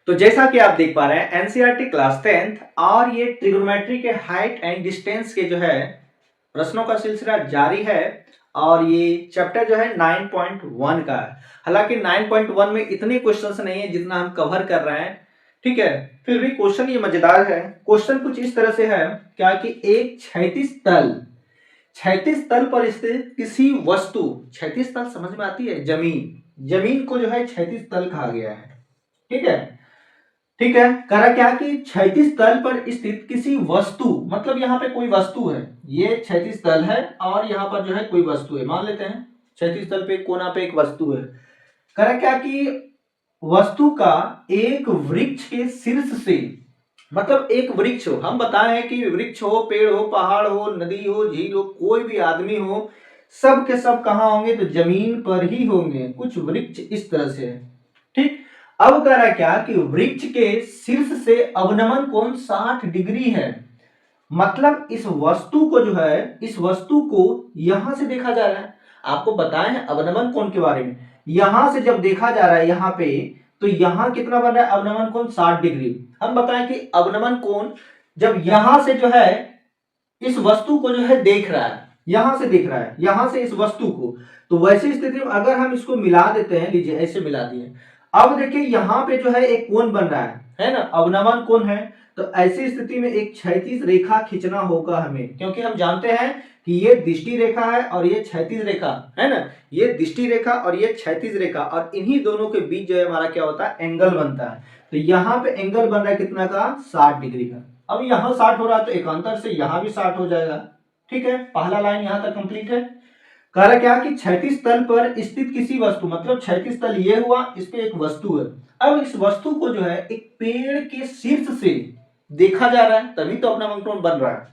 तो जैसा कि आप देख पा रहे हैं एनसीईआरटी क्लास 10th और ये ट्रिग्नोमेट्री के हाइट एंड डिस्टेंस के जो है प्रश्नों का सिलसिला जारी है और ये चैप्टर जो है 9.1 का है। हालांकि 9.1 में इतने क्वेश्चंस नहीं है जितना हम कवर कर रहे हैं, ठीक है। फिर भी क्वेश्चन ये मजेदार है। क्वेश्चन कुछ इस तरह से है क्या कि एक क्षैतिज तल पर स्थित किसी वस्तु, क्षैतिज तल समझ में आती है, जमीन को जो है क्षैतिज तल कहा गया है, ठीक है। करा क्या कि क्षैतिज तल पर स्थित किसी वस्तु, मतलब यहाँ पे कोई वस्तु है, ये क्षैतिज तल है और यहाँ पर जो है कोई वस्तु है, मान लेते हैं क्षैतिज तल पे कोना पे एक वस्तु है। करा क्या कि वस्तु का एक वृक्ष के शीर्ष से, मतलब एक वृक्ष हो, हम बताए हैं कि वृक्ष हो, पेड़ हो, पहाड़ हो, नदी हो, झील हो, कोई भी आदमी हो, सब के सब कहाँ होंगे, तो जमीन पर ही होंगे। कुछ वृक्ष इस तरह से है, ठीक। अब कह रहा क्या कि वृक्ष के शीर्ष से अवनमन कोण 60 डिग्री है, मतलब इस वस्तु को जो है, इस वस्तु को यहां से देखा जा रहा है। आपको बताए हैं अवनमन कोण के बारे में, यहां से जब देखा जा रहा है यहाँ पे, तो यहां कितना बन रहा है अवनमन कोण 60 डिग्री। हम बताएं कि अवनमन कोण जब यहां से जो है इस वस्तु को जो है देख रहा है, यहां से देख रहा है, यहां से इस वस्तु को, तो वैसी स्थिति में अगर हम इसको मिला देते हैं, लीजिए ऐसे मिला दिए, अब देखिए यहाँ पे जो है एक कोण बन रहा है ना, अवनमन कोण है। तो ऐसी स्थिति में एक क्षैतिज रेखा खींचना होगा हमें, क्योंकि हम जानते हैं कि ये दृष्टि रेखा है और ये क्षैतिज रेखा है ना, ये दृष्टि रेखा और ये क्षैतिज रेखा, और इन्हीं दोनों के बीच जो है हमारा क्या होता है, एंगल बनता है। तो यहाँ पे एंगल बन रहा है कितना का, 60 डिग्री का। अब यहाँ 60 हो रहा है तो एकांतर से यहाँ भी 60 हो जाएगा, ठीक है। पहला लाइन यहाँ तक कंप्लीट है। कह रहा क्या कि क्षैतिज तल पर स्थित किसी वस्तु, मतलब क्षैतिज तल ये हुआ, इस पे एक वस्तु है। अब इस वस्तु को जो है एक पेड़ के शीर्ष से देखा जा रहा है, तभी तो अवनमन कोण बन रहा है।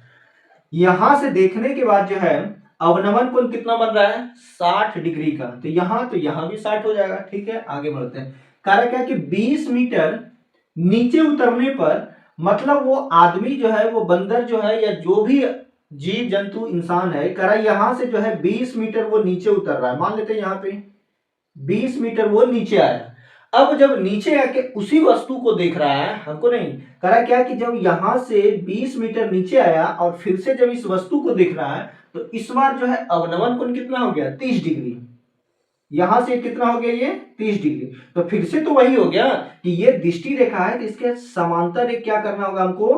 यहां से देखने के बाद जो है अवनमन कोण कितना बन रहा है, 60 डिग्री का। तो यहाँ भी 60 हो जाएगा, ठीक है। आगे बढ़ते हैं। कह रहा क्या कि 20 मीटर नीचे उतरने पर, मतलब वो आदमी जो है, वो बंदर जो है, या जो भी जीव जंतु इंसान है, करा यहां से जो है 20 मीटर वो नीचे उतर रहा है, मान लेते हैं यहाँ पे 20 मीटर वो नीचे आया। अब जब नीचे आके उसी वस्तु को देख रहा है, हमको नहीं, करा क्या कि जब यहां से 20 मीटर नीचे आया और फिर से जब इस वस्तु को देख रहा है, तो इस बार जो है अवनमन कोण कितना हो गया, 30 डिग्री। यहां से कितना हो गया, ये 30 डिग्री। तो फिर से तो वही हो गया कि ये दृष्टि रेखा है, तो इसके समांतर एक क्या करना होगा हमको,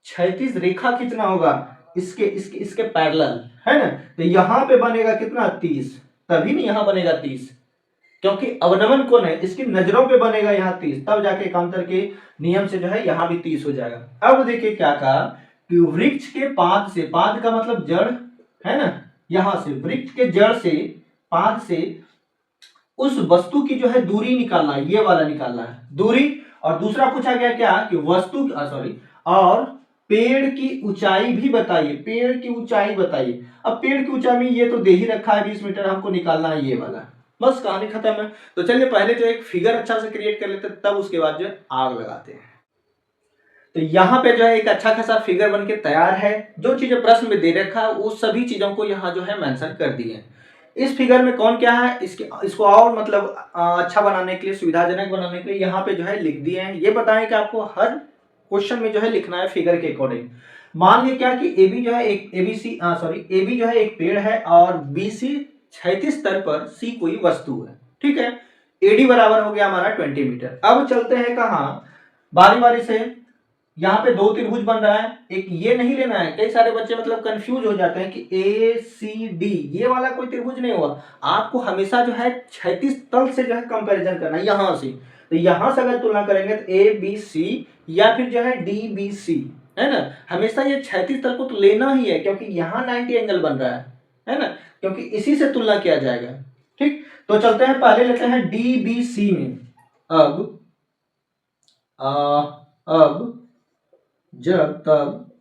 क्षैतिज रेखा खींचना होगा, इसके पैरेलल, है ना। तो यहां पे बनेगा कितना, 30, तभी नहीं यहां बनेगा 30, क्योंकि अवनमन कोण है, इसकी नजरों पे बनेगा यहाँ 30, तब जाके एकांतर के नियम से जो है यहाँ भी 30 हो जाएगा। अब देखिए क्या कहा कि वृक्ष के पाद से, पाद का मतलब जड़ है ना, यहां से वृक्ष के जड़ से, पाद से उस वस्तु की जो है दूरी निकालना है, ये वाला निकालना है दूरी। और दूसरा पूछा गया क्या कि वस्तु और पेड़ की ऊंचाई भी बताइए, पेड़ की ऊंचाई बताइए। अब पेड़ की ऊंचाई में ये तो दे ही रखा है 20 मीटर, हमको निकालना है ये वाला, बस कहानी खत्म है। तो चलिए पहले जो एक फिगर अच्छा से क्रिएट कर लेते हैं, तब उसके बाद जो आग लगाते हैं। तो यहाँ पे जो है एक अच्छा खासा फिगर बन के तैयार है, जो चीजें प्रश्न में दे रखा है वो सभी चीजों को यहाँ जो है मेंशन कर दिए हैं। इस फिगर में कौन क्या है, इसको और मतलब अच्छा बनाने के लिए, सुविधाजनक बनाने के लिए यहाँ पे जो है लिख दिए हैं। ये बताएं कि आपको हर क्वेश्चन में जो है लिखना है फिगर के अकॉर्डिंग। मान लिया क्या कि AB जो है एक AB जो है एक पेड़ है और BC क्षैतिज तल पर C कोई वस्तु है, ठीक है। AD बराबर हो गया हमारा 20 मीटर। अब चलते हैं कहाँ, बारी बारी से। यहाँ पे दो त्रिभुज बन रहा है, एक ये नहीं लेना है, कई सारे बच्चे मतलब कंफ्यूज हो जाते हैं कि ACD ये वाला कोई त्रिभुज नहीं हुआ। आपको हमेशा जो है क्षैतिज तल से जो है कंपैरिजन करना है, यहां से। तो यहां से अगर तुलना करेंगे तो ABC या फिर जो है DBC, है ना, हमेशा ये क्षैतिज तल को तो लेना ही है, क्योंकि यहाँ 90 एंगल बन रहा है ना, क्योंकि इसी से तुलना किया जाएगा, ठीक। तो चलते हैं, पहले लेते हैं DBC में। अब जब तब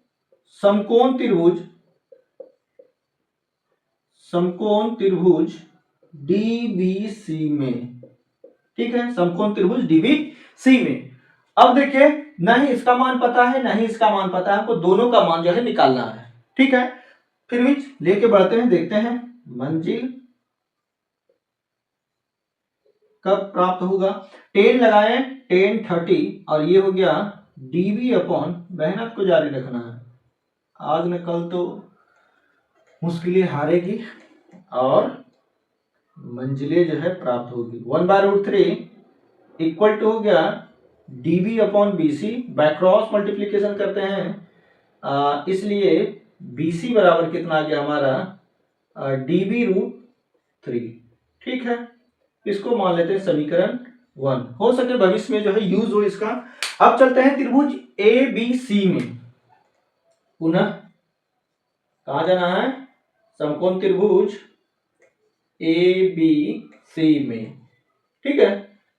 समकोण त्रिभुज DBC में, ठीक है, समकोण त्रिभुज DBC में। अब देखिए, ना ही इसका मान पता है ना ही इसका मान पता है, हमको दोनों का मान जो है निकालना है, ठीक है। फिर भी लेके बढ़ते हैं, देखते हैं। मंजिल कब प्राप्त होगा? 10 लगाए 10 30 और ये हो गया dv अपॉन, मेहनत को जारी रखना है, आज न कल तो मुश्किलें हारेगी और मंजिलें जो है प्राप्त होगी। 1/√3 इक्वल टू हो गया dv upon bc, by cross multiplication करते हैं इसलिए bc बराबर कितना आ गया हमारा dv√3। ठीक है, इसको मान लेते हैं समीकरण 1, हो सके भविष्य में जो है यूज हो इसका। अब चलते हैं त्रिभुज ABC में, पुनः कहा जाना है? समकोण त्रिभुज ABC में। ठीक है,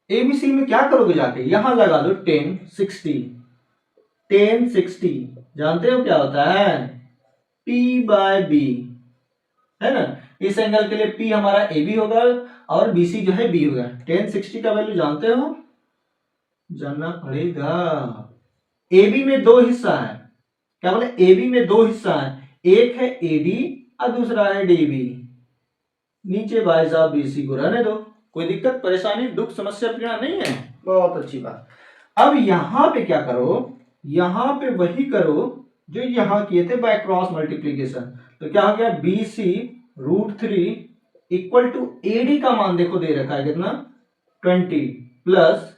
ABC में क्या करोगे जाके, यहां लगा दो 10 60, 10 60 जानते हो क्या होता है? P/B है ना, इस एंगल के लिए P हमारा AB होगा और BC जो है B होगा। 10 60 का वैल्यू जानते हो? जानना पड़ेगा। AB में दो हिस्सा है, क्या बोले? AB में दो हिस्सा है, एक है AD और दूसरा है DB। नीचे भाई साहब BC को रहने दो, कोई दिक्कत परेशानी दुख समस्या पीड़ा नहीं है, बहुत अच्छी बात। अब यहां पे क्या करो, यहां पे वही करो जो यहां किए थे बाय क्रॉस मल्टीप्लीकेशन। तो क्या हो गया BC√3 इक्वल टू AD का मान देखो दे रखा है कितना 20 प्लस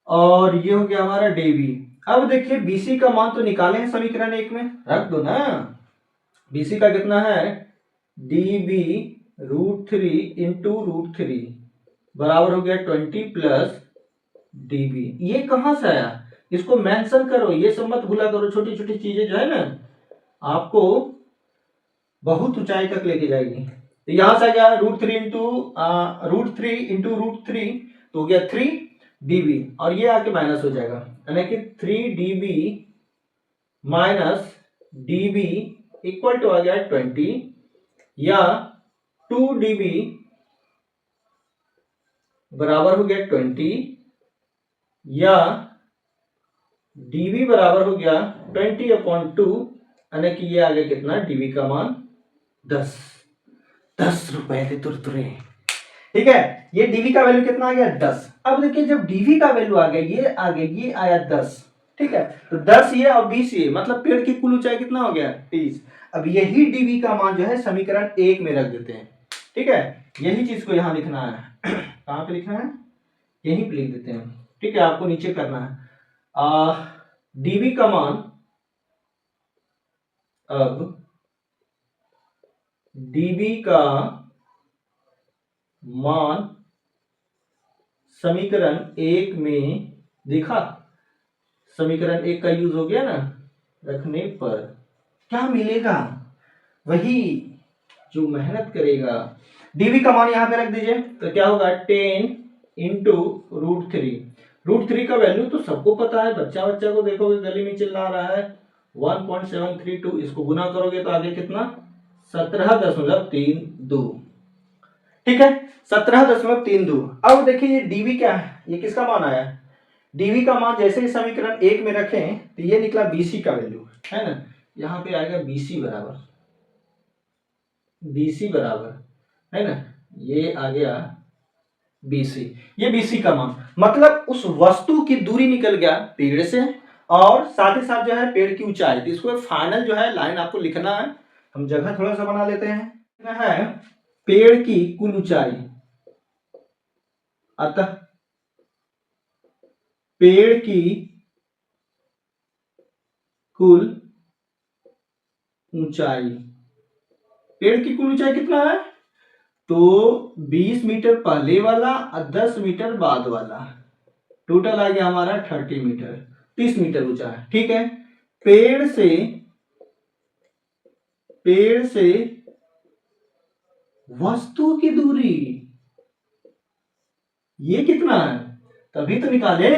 और ये हो गया हमारा DB। अब देखिए BC का मान तो निकाले हैं समीकरण 1 में, रख दो ना। BC का कितना है dB√3 इंटू √3 बराबर हो गया 20 प्लस dB। ये कहां से आया, इसको मेंशन करो, ये सब मत भूला करो, छोटी छोटी चीजें जो है ना आपको बहुत ऊंचाई तक लेके जाएगी। तो यहां से आ गया √3 इंटू √3 तो हो गया 3 dB और ये आके माइनस हो जाएगा, यानी कि 3 dB minus dB equal to आ गया 20 या 2 dB बराबर हो गया 20 या dB बराबर हो गया 20/2 यानी कि ये आ गया कितना dB का मान 10 रुपए थे तुरतुरे। ठीक है, ये dV का वैल्यू कितना आ गया 10। अब देखिए जब dV का वैल्यू आ गया, ये आ गया, ये आया 10। ठीक है, तो 10 ये और 20 ये, मतलब पेड़ की कुल ऊंचाई कितना हो गया 30। अब यही dV का मान जो है समीकरण 1 में रख देते हैं। ठीक है, यही चीज को यहां लिखना है कहां पे लिखना है, यहीं पे लिख देते हैं। ठीक है, आपको नीचे करना है dV का मान, अब dV का मान समीकरण 1 में देखा, समीकरण 1 का यूज हो गया ना, रखने पर क्या मिलेगा, वही जो मेहनत करेगा। dV का मान यहां पे रख दीजिए, तो क्या होगा 10 इंटू √3 का वैल्यू तो सबको पता है, बच्चा बच्चा को देखोगे गली में चिल्ला रहा है 1.732, इसको गुना करोगे तो आगे कितना 17.32। ठीक है, 17.32। अब देखिए ये dV क्या है, ये किसका मान आया, dV का मान जैसे ही समीकरण 1 में रखें तो ये निकला BC का वैल्यू है ना, यहां पे आएगा BC बराबर है ना, ये आ गया BC, ये BC का मान, मतलब उस वस्तु की दूरी निकल गया पेड़ से और साथ ही साथ जो है पेड़ की ऊंचाई। तो इसको फाइनल जो है लाइन आपको लिखना है, हम जगह थोड़ा सा बना लेते हैं, है पेड़ की कुल ऊंचाई, अतः पेड़ की कुल ऊंचाई, पेड़ की कुल ऊंचाई कितना है, तो 20 मीटर पहले वाला और 10 मीटर बाद वाला, टोटल आ गया हमारा 30 मीटर, 30 मीटर ऊंचा है। ठीक है, पेड़ से वस्तु की दूरी ये कितना है, तभी तो निकाले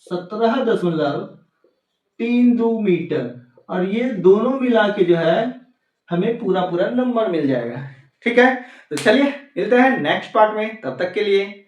17.32 मीटर, और ये दोनों मिला के जो है हमें पूरा नंबर मिल जाएगा। ठीक है, तो चलिए मिलते हैं नेक्स्ट पार्ट में, तब तक के लिए